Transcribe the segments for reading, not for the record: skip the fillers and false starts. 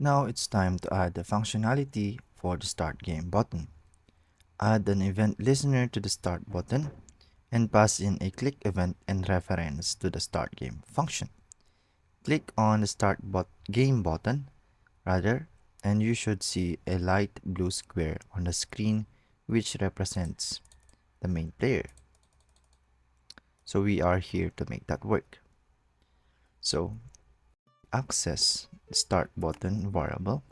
Now it's time to add the functionality for the Start Game button. Add an event listener to the Start button and pass in a click event and reference to the Start Game function. Click on the Game button, and you should see a light blue square on the screen which represents the main player. So we are here to make that work. So access the Start button variable,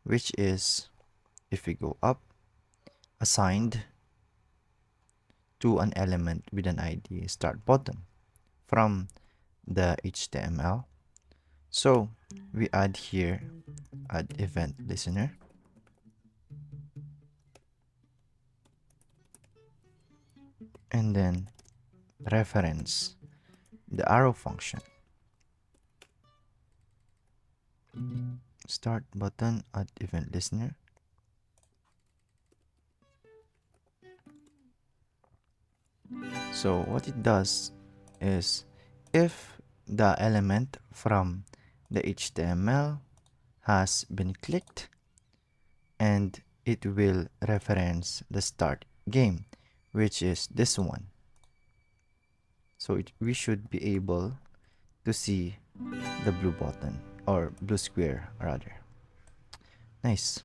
which is, if we go up, assigned to an element with an ID Start button from the HTML. So we add here, add event listener, and then reference the arrow function. Start button, add event listener. So what it does is, if the element from the HTML has been clicked, and it will reference the Start Game, which is this one. So we should be able to see the blue button, or blue square rather. Nice.